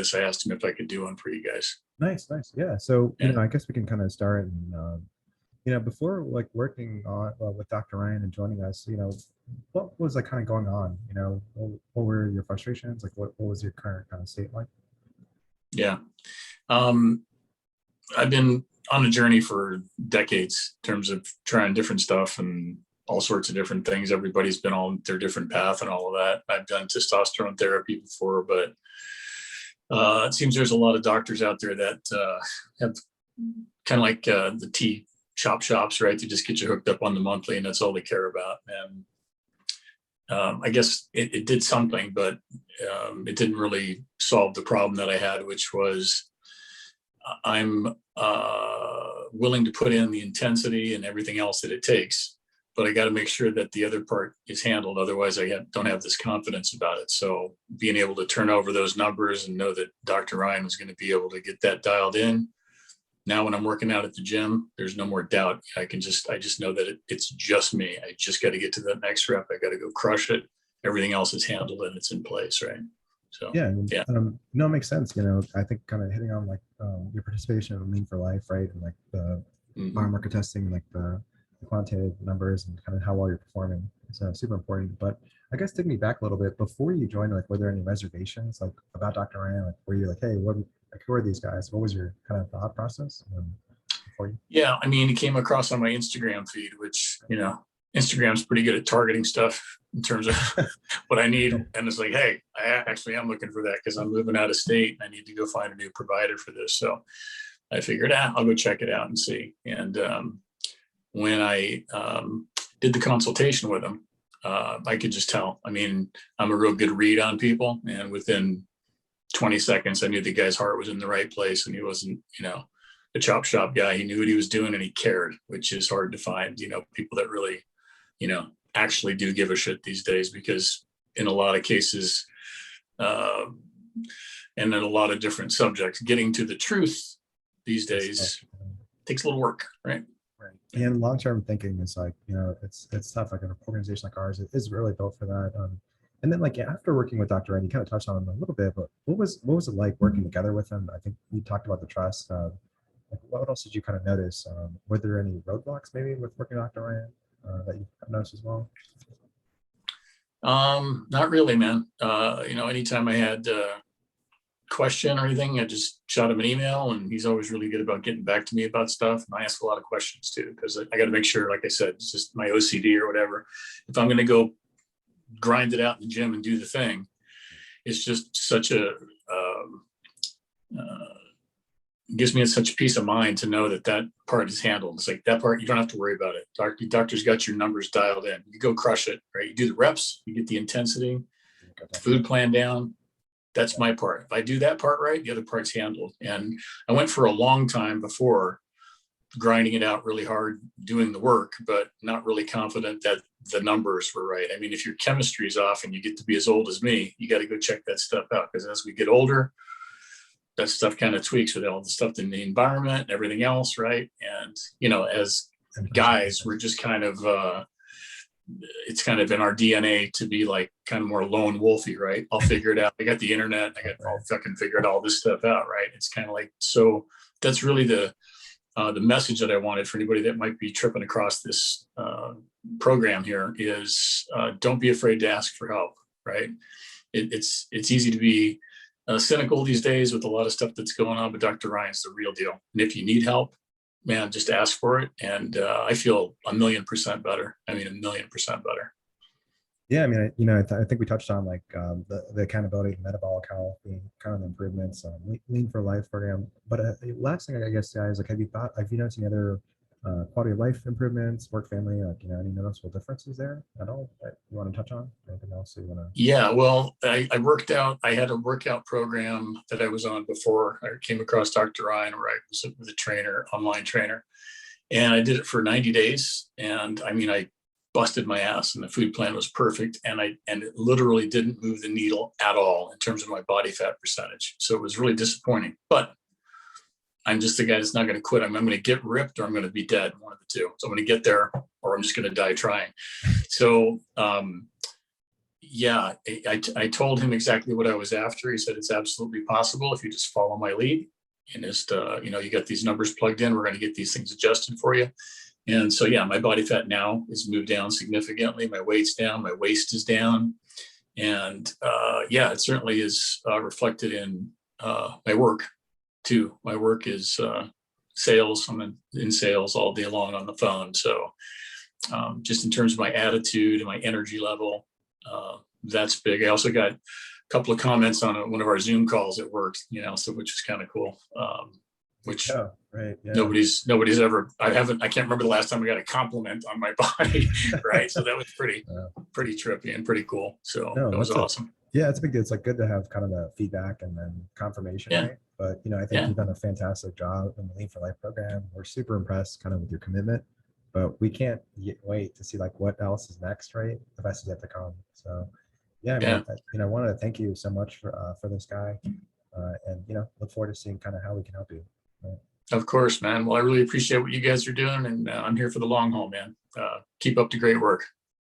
this, I asked him if I could do one for you guys. Nice, nice. Yeah. So, Yeah. I guess we can kind of start and, before like working on with Dr. Ryan and joining us, what was like kind of going on? What were your frustrations? Like, what was your current kind of state like? Yeah. I've been on a journey for decades in terms of trying different stuff and all sorts of different things. Everybody's been on their different path and all of that. I've done testosterone therapy before, but it seems there's a lot of doctors out there that have kind of like the tea shops, right? They just get you hooked up on the monthly and that's all they care about. And I guess it did something, but it didn't really solve the problem that I had, which was I'm willing to put in the intensity and everything else that it takes, but I got to make sure that the other part is handled. Otherwise, don't have this confidence about it. So being able to turn over those numbers and know that Dr. Ryan was going to be able to get that dialed in. Now, when I'm working out at the gym, there's no more doubt. I just know that it's just me. I just got to get to that next rep. I got to go crush it. Everything else is handled and it's in place, right? So Yeah, yeah. No, it makes sense. I think kind of hitting on like your participation in Lean for Life, right, and like the biomarker testing, like the quantitative numbers, and kind of how well you're performing is super important. But I guess take me back a little bit before you joined. Like, were there any reservations like about Dr. Ryan? Like, were you like, hey, who are these guys? What was your kind of thought process before you? Yeah, I mean, it came across on my Instagram feed, which Instagram's pretty good at targeting stuff in terms of what I need. And it's like, hey, I actually am looking for that because I'm moving out of state and I need to go find a new provider for this. So I figured, I'll go check it out and see. And when I did the consultation with him, I could just tell. I mean, I'm a real good read on people. And within 20 seconds, I knew the guy's heart was in the right place and he wasn't, a chop shop guy. He knew what he was doing and he cared, which is hard to find, people that really, actually do give a shit these days, because in a lot of cases, and in a lot of different subjects, getting to the truth these days takes a little work, right? Right. And long-term thinking is like, it's tough. Like an organization like ours is really built for that. And then like after working with Dr. Ryan, you kind of touched on him a little bit, but what was it like working together with him? I think you talked about the trust. Like what else did you kind of notice? Were there any roadblocks maybe with working with Dr. Ryan that you noticed as well? Not really, man. Anytime I had question or anything, I just shot him an email, and he's always really good about getting back to me about stuff. And I ask a lot of questions too, because I got to make sure, like I said, it's just my OCD or whatever. If I'm going to go grind it out in the gym and do the thing, it's just such a gives me such peace of mind to know that part is handled. It's like that part, you don't have to worry about it. Doctor's got your numbers dialed in. You go crush it, right? You do the reps, you get the intensity, food plan down. That's my part. If I do that part right, the other part's handled. And I went for a long time before grinding it out really hard, doing the work, but not really confident that the numbers were right. I mean, if your chemistry is off and you get to be as old as me, you got to go check that stuff out, because as we get older, that stuff kind of tweaks with all the stuff in the environment and everything else, right? And as guys, we're just kind of it's kind of in our DNA to be like kind of more lone wolfy, right? I'll figure it out. I got the internet. I'll fucking figure all this stuff out, right? It's kind of like, so that's really the message that I wanted for anybody that might be tripping across this program here is don't be afraid to ask for help, right? It's easy to be cynical these days with a lot of stuff that's going on, but Dr. Ryan's the real deal. And if you need help, man, just ask for it. And I feel 1,000,000% better. I mean, 1,000,000% better. Yeah, I mean, I think we touched on like the accountability, metabolic health, being kind of improvements, Lean for Life program. But last thing, I guess, guys, like, have you noticed any other quality of life improvements, work, family, like, any noticeable differences there at all that you want to touch on? Anything else you want to? Yeah, well, I worked out. I had a workout program that I was on before I came across Dr. Ryan, where I was with a trainer, online trainer, and I did it for 90 days. And I mean, I busted my ass, and the food plan was perfect, and it literally didn't move the needle at all in terms of my body fat percentage. So it was really disappointing. But I'm just the guy that's not going to quit. I'm going to get ripped or I'm going to be dead, one of the two. So I'm going to get there or I'm just going to die trying. So, yeah, I told him exactly what I was after. He said, it's absolutely possible if you just follow my lead and just, you got these numbers plugged in, we're going to get these things adjusted for you. And so, yeah, my body fat now is moved down significantly. My weight's down, my waist is down. And yeah, it certainly is reflected in my work too. My work is sales. I'm in sales all day long on the phone. So just in terms of my attitude and my energy level, that's big. I also got a couple of comments on one of our Zoom calls at work, so which is kind of cool. Which right, yeah. nobody's ever, I can't remember the last time I got a compliment on my body. Right. So that was pretty trippy and pretty cool. So that was awesome. Yeah, it's a big deal. It's like good to have kind of the feedback and then confirmation, right? But I think you've done a fantastic job in the Lean for Life program. We're super impressed kind of with your commitment, but we can't wait to see like what else is next, right? The best is yet to come. So yeah, I wanted to thank you so much for this guy, and look forward to seeing kind of how we can help you. Right? Of course, man. Well, I really appreciate what you guys are doing, and I'm here for the long haul, man. Keep up the great work.